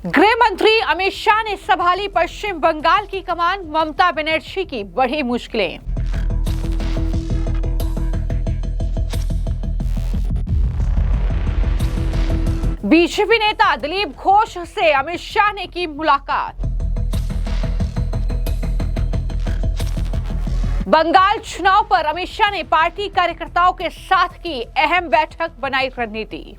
गृह मंत्री अमित शाह ने संभाली पश्चिम बंगाल की कमान, ममता बनर्जी की बढ़ी मुश्किलें। बीजेपी नेता दिलीप घोष से अमित शाह ने की मुलाकात। बंगाल चुनाव पर अमित शाह ने पार्टी कार्यकर्ताओं के साथ की अहम बैठक, बनाई रणनीति।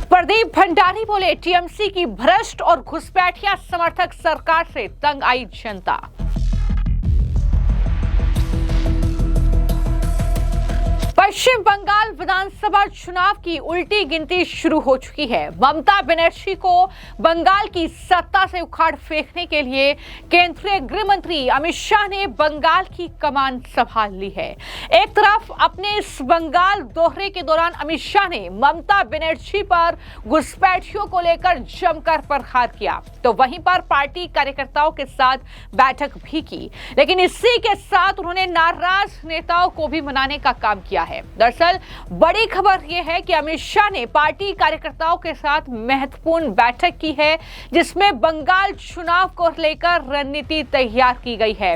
प्रदीप भंडारी बोले, टीएमसी की भ्रष्ट और घुसपैठिया समर्थक सरकार से तंग आई जनता। पश्चिम बंगाल विधानसभा चुनाव की उल्टी गिनती शुरू हो चुकी है। ममता बनर्जी को बंगाल की सत्ता से उखाड़ फेंकने के लिए केंद्रीय गृह मंत्री अमित शाह ने बंगाल की कमान संभाल ली है। एक तरफ अपने इस बंगाल दौरे के दौरान अमित शाह ने ममता बनर्जी पर घुसपैठियों को लेकर जमकर प्रहार किया, तो वहीं पर पार्टी कार्यकर्ताओं के साथ बैठक भी की। लेकिन इसी के साथ उन्होंने नाराज नेताओं को भी मनाने का काम किया है। दरअसल बड़ी खबर यह है कि अमित शाह ने पार्टी कार्यकर्ताओं के साथ महत्वपूर्ण बैठक की है, जिसमें बंगाल चुनाव को लेकर रणनीति तैयार की गई है।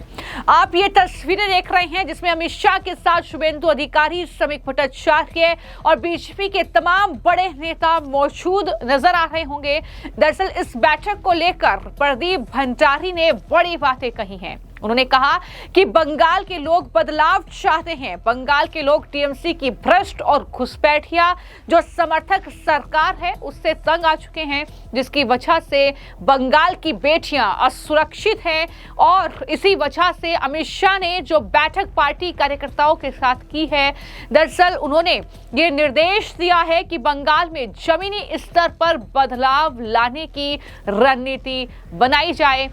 आप ये तस्वीरें देख रहे हैं जिसमें अमित शाह के साथ शुभेंदु अधिकारी, श्रमिक भट्टाचार्य और बीजेपी के तमाम बड़े नेता मौजूद नजर आ रहे होंगे। दरअसल इस बैठक को लेकर प्रदीप भंडारी ने बड़ी बातें कही हैं। उन्होंने कहा कि बंगाल के लोग बदलाव चाहते हैं। बंगाल के लोग टीएमसी की भ्रष्ट और घुसपैठिया जो समर्थक सरकार है उससे तंग आ चुके हैं, जिसकी वजह से बंगाल की बेटियां असुरक्षित हैं। और इसी वजह से अमित शाह ने जो बैठक पार्टी कार्यकर्ताओं के साथ की है, दरअसल उन्होंने ये निर्देश दिया है कि बंगाल में जमीनी स्तर पर बदलाव लाने की रणनीति बनाई जाए।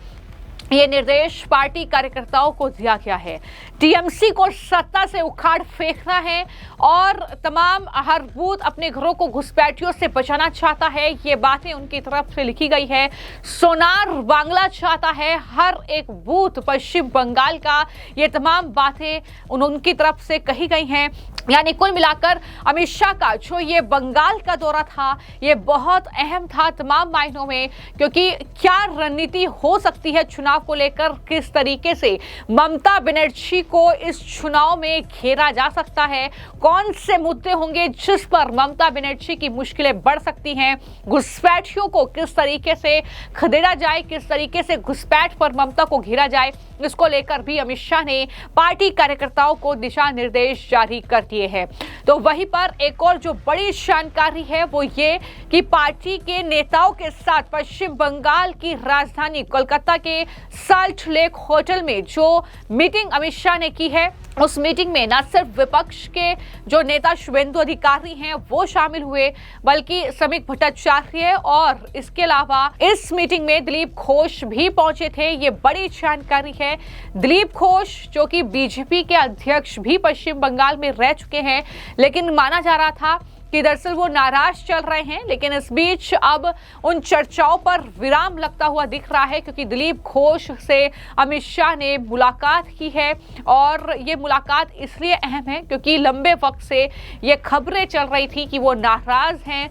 ये निर्देश पार्टी कार्यकर्ताओं को दिया गया है। टीएमसी को सत्ता से उखाड़ फेंकना है और तमाम हर बूथ अपने घरों को घुसपैठियों से बचाना चाहता है। ये बातें उनकी तरफ से लिखी गई है। सोनार बांग्ला चाहता है हर एक बूथ पश्चिम बंगाल का। ये तमाम बातें उनकी तरफ से कही गई हैं। यानी कुल मिलाकर अमित शाह का जो ये बंगाल का दौरा था, ये बहुत अहम था तमाम मायनों में, क्योंकि क्या रणनीति हो सकती है चुनाव को लेकर, किस तरीके से ममता बनर्जी को इस चुनाव में घेरा जा सकता है, कौन से मुद्दे होंगे जिस पर ममता बनर्जी की मुश्किलें बढ़ सकती हैं, घुसपैठियों को किस तरीके से खदेड़ा जाए, किस तरीके से घुसपैठ पर ममता को घेरा जाए, इसको लेकर भी अमित शाह ने पार्टी कार्यकर्ताओं को दिशा निर्देश जारी कर दिए हैं। तो वहीं पर एक और जो बड़ी जानकारी है वो ये कि पार्टी के नेताओं के साथ पश्चिम बंगाल की राजधानी कोलकाता के साल्ट लेक होटल में जो मीटिंग अमित शाह ने की है, उस मीटिंग में न सिर्फ विपक्ष के जो नेता शुभेंदु अधिकारी हैं वो शामिल हुए, बल्कि श्रमिक भट्टाचार्य और इसके अलावा इस मीटिंग में दिलीप घोष भी पहुंचे थे। ये बड़ी जानकारी है। दिलीप घोष जो कि बीजेपी के अध्यक्ष भी पश्चिम बंगाल में रह चुके हैं, लेकिन माना जा रहा था कि दरअसल वो नाराज चल रहे हैं। लेकिन इस बीच अब उन चर्चाओं पर विराम लगता हुआ दिख रहा है, क्योंकि दिलीप घोष से अमित शाह ने मुलाकात की है। और ये मुलाकात इसलिए अहम है क्योंकि लंबे वक्त से ये खबरें चल रही थी कि वो नाराज हैं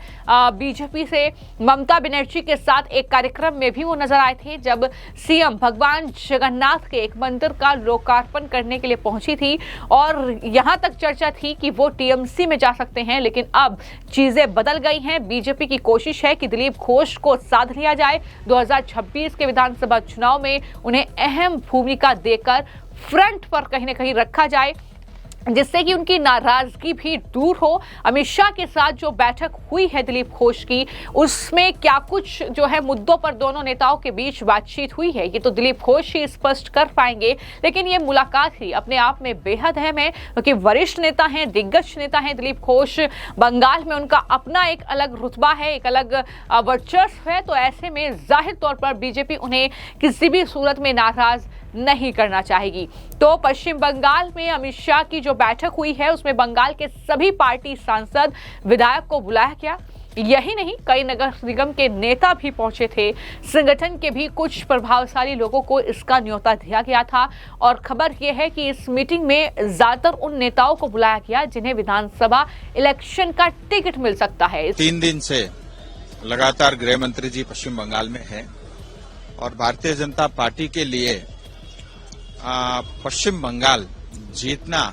बीजेपी से। ममता बनर्जी के साथ एक कार्यक्रम में भी वो नजर आए थे जब सीएम भगवान जगन्नाथ के एक मंदिर का लोकार्पण करने के लिए पहुंची थी, और यहां तक चर्चा थी कि वो टीएमसी में जा सकते हैं। लेकिन अब चीजें बदल गई हैं। बीजेपी की कोशिश है कि दिलीप घोष को साध लिया जाए। 2026 के विधानसभा चुनाव में उन्हें अहम भूमिका देकर फ्रंट पर कहीं ना कहीं रखा जाए, जिससे कि उनकी नाराजगी भी दूर हो। अमित शाह के साथ जो बैठक हुई है दिलीप घोष की, उसमें क्या कुछ जो है मुद्दों पर दोनों नेताओं के बीच बातचीत हुई है, ये तो दिलीप घोष ही स्पष्ट कर पाएंगे। लेकिन ये मुलाकात ही अपने आप में बेहद अहम है, क्योंकि वरिष्ठ नेता हैं, दिग्गज नेता हैं दिलीप घोष। बंगाल में उनका अपना एक अलग रुतबा है, एक अलग वर्चस्व है। तो ऐसे में जाहिर तौर पर बीजेपी उन्हें किसी भी सूरत में नाराज नहीं करना चाहेगी। तो पश्चिम बंगाल में अमित शाह की जो बैठक हुई है उसमें बंगाल के सभी पार्टी सांसद, विधायक को बुलाया गया। यही नहीं, कई नगर निगम के नेता भी पहुंचे थे। संगठन के भी कुछ प्रभावशाली लोगों को इसका न्योता दिया गया था और खबर यह है कि इस मीटिंग में ज्यादातर उन नेताओं को बुलाया गया जिन्हें विधानसभा इलेक्शन का टिकट मिल सकता है। 3 दिन से लगातार गृह मंत्री जी पश्चिम बंगाल में हैं और भारतीय जनता पार्टी के लिए पश्चिम बंगाल जीतना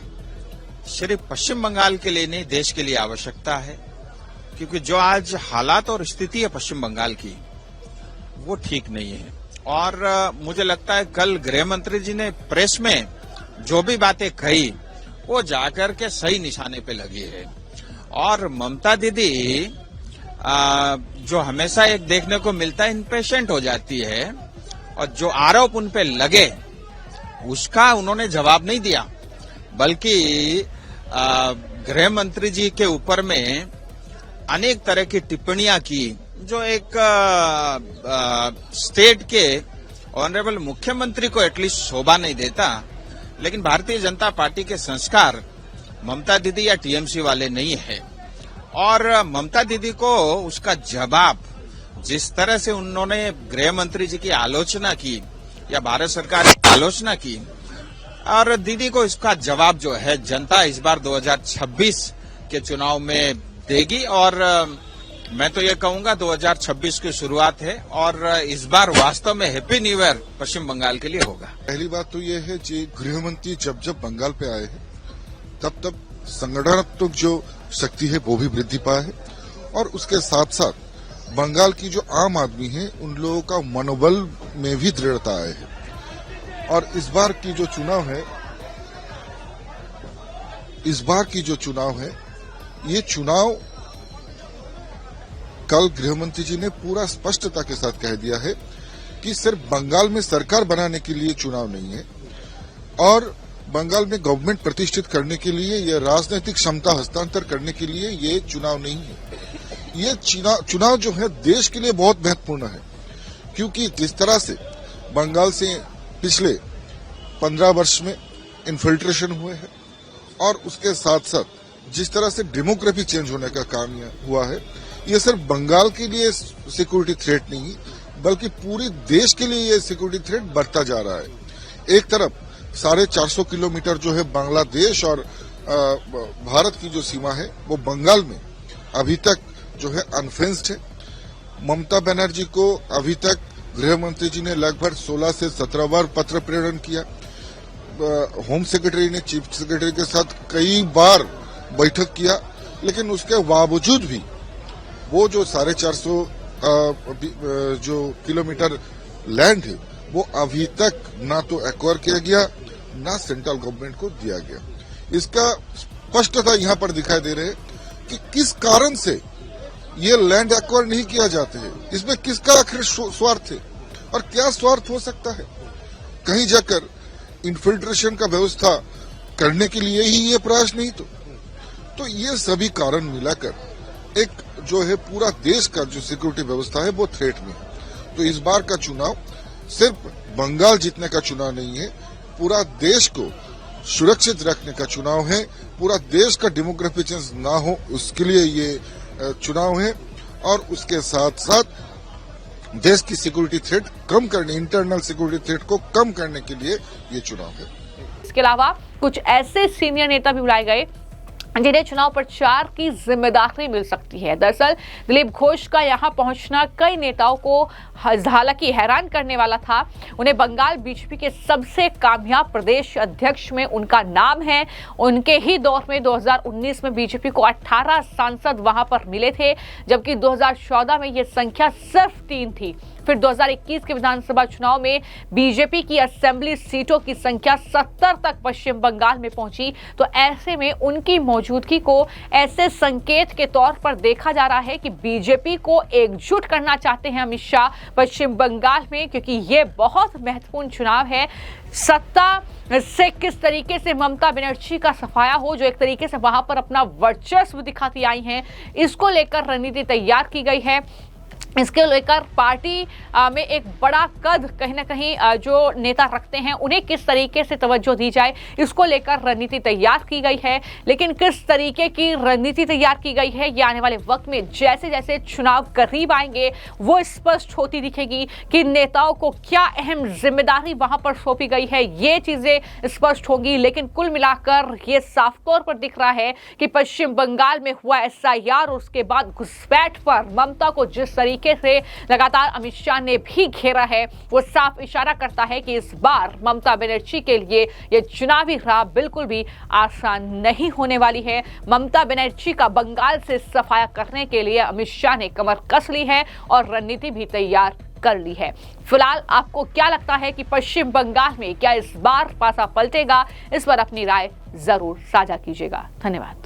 सिर्फ पश्चिम बंगाल के लिए नहीं, देश के लिए आवश्यकता है, क्योंकि जो आज हालात और स्थिति है पश्चिम बंगाल की वो ठीक नहीं है। और मुझे लगता है कल गृह मंत्री जी ने प्रेस में जो भी बातें कही वो जाकर के सही निशाने पे लगी है। और ममता दीदी जो हमेशा एक देखने को मिलता है, इम्पेशेंट हो जाती है और जो आरोप उन पे लगे उसका उन्होंने जवाब नहीं दिया, बल्कि गृह मंत्री जी के ऊपर में अनेक तरह की टिप्पणियां की जो एक स्टेट के ऑनरेबल मुख्यमंत्री को एटलीस्ट शोभा नहीं देता। लेकिन भारतीय जनता पार्टी के संस्कार ममता दीदी या टीएमसी वाले नहीं है और ममता दीदी को उसका जवाब जिस तरह से उन्होंने गृह मंत्री जी की आलोचना की या भारत सरकार की आलोचना की, और दीदी को इसका जवाब जो है जनता इस बार 2026 के चुनाव में देगी। और मैं तो ये कहूंगा 2026 की शुरुआत है और इस बार वास्तव में हैप्पी न्यू ईयर पश्चिम बंगाल के लिए होगा। पहली बात तो ये है कि गृह मंत्री जब बंगाल पे आए हैं तब संगठनात्मक जो शक्ति है वो भी वृद्धि पाया है और उसके साथ साथ बंगाल की जो आम आदमी है उन लोगों का मनोबल में भी दृढ़ता आए है। और इस बार की जो चुनाव है ये चुनाव कल गृह मंत्री जी ने पूरा स्पष्टता के साथ कह दिया है कि सिर्फ बंगाल में सरकार बनाने के लिए चुनाव नहीं है और बंगाल में गवर्नमेंट प्रतिष्ठित करने के लिए या राजनीतिक क्षमता हस्तांतर करने के लिए ये चुनाव नहीं है। ये चुनाव जो है देश के लिए बहुत महत्वपूर्ण है, क्योंकि जिस तरह से बंगाल से पिछले 15 वर्ष में इन्फिल्ट्रेशन हुए हैं और उसके साथ साथ जिस तरह से डेमोग्राफी चेंज होने का काम हुआ है, ये सिर्फ बंगाल के लिए सिक्योरिटी थ्रेट नहीं बल्कि पूरे देश के लिए ये सिक्योरिटी थ्रेट बढ़ता जा रहा है। एक तरफ 450 किलोमीटर जो है बांग्लादेश और भारत की जो सीमा है वो बंगाल में अभी तक जो है अनफेंस्ड है। ममता बनर्जी को अभी तक गृह मंत्री जी ने लगभग 16 से 17 बार पत्र प्रेरण किया। होम सेक्रेटरी ने चीफ सेक्रेटरी के साथ कई बार बैठक किया, लेकिन उसके बावजूद भी वो जो 450 जो किलोमीटर लैंड है वो अभी तक ना तो एक्वायर किया गया ना सेंट्रल गवर्नमेंट को दिया गया। इसका स्पष्टता यहाँ पर दिखाई दे रहे है कि किस कारण से ये लैंड एक्वायर नहीं किया जाते हैं, इसमें किसका आखिर स्वार्थ है और क्या स्वार्थ हो सकता है। कहीं जाकर इन्फिल्ट्रेशन का व्यवस्था करने के लिए ही ये प्रयास नहीं तो ये सभी कारण मिलाकर एक जो है पूरा देश का जो सिक्योरिटी व्यवस्था है वो थ्रेट में है। तो इस बार का चुनाव सिर्फ बंगाल जीतने का चुनाव नहीं है, पूरा देश को सुरक्षित रखने का चुनाव है, पूरा देश का डेमोग्राफी चेंज ना हो उसके लिए ये चुनाव है और उसके साथ साथ देश की सिक्योरिटी थ्रेट कम करने, इंटरनल सिक्योरिटी थ्रेट को कम करने के लिए ये चुनाव है। इसके अलावा कुछ ऐसे सीनियर नेता भी बुलाए गए जिन्हें चुनाव प्रचार की जिम्मेदारी मिल सकती है। दरअसल दिलीप घोष का यहां पहुंचना कई नेताओं को हालांकि हैरान करने वाला था। उन्हें बंगाल बीजेपी के सबसे कामयाब प्रदेश अध्यक्ष में उनका नाम है। उनके ही दौर में 2019 में बीजेपी को 18 सांसद वहां पर मिले थे, जबकि 2014 में यह संख्या सिर्फ 3 थी। फिर 2021 के विधानसभा चुनाव में बीजेपी की असेंबली सीटों की संख्या 70 तक पश्चिम बंगाल में पहुंची। तो ऐसे में उनकी मौजूदगी को ऐसे संकेत के तौर पर देखा जा रहा है कि बीजेपी को एकजुट करना चाहते हैं अमित शाह पश्चिम बंगाल में, क्योंकि ये बहुत महत्वपूर्ण चुनाव है। सत्ता से किस तरीके से ममता बनर्जी का सफाया हो, जो एक तरीके से वहां पर अपना वर्चस्व दिखाती आई हैं, इसको लेकर रणनीति तैयार की गई है। इसके लेकर पार्टी में एक बड़ा कद कहीं ना कहीं जो नेता रखते हैं उन्हें किस तरीके से तवज्जो दी जाए, इसको लेकर रणनीति तैयार की गई है। लेकिन किस तरीके की रणनीति तैयार की गई है, ये आने वाले वक्त में जैसे जैसे चुनाव करीब आएंगे वो स्पष्ट होती दिखेगी कि नेताओं को क्या अहम जिम्मेदारी वहां पर सौंपी गई है, ये चीजें स्पष्ट होंगी। लेकिन कुल मिलाकर ये साफ तौर पर दिख रहा है कि पश्चिम बंगाल में हुआ SIR और उसके बाद घुसपैठ पर ममता को जिस तरीके से लगातार अमित शाह ने भी घेरा है, वो साफ इशारा करता है कि इस बार ममता बनर्जी के लिए यह चुनावी राह बिल्कुल भी आसान नहीं होने वाली है। ममता बनर्जी का बंगाल से सफाया करने के लिए अमित शाह ने कमर कस ली है और रणनीति भी तैयार कर ली है। फिलहाल आपको क्या लगता है कि पश्चिम बंगाल में क्या इस बार पासा पलटेगा? इस पर अपनी राय जरूर साझा कीजिएगा। धन्यवाद।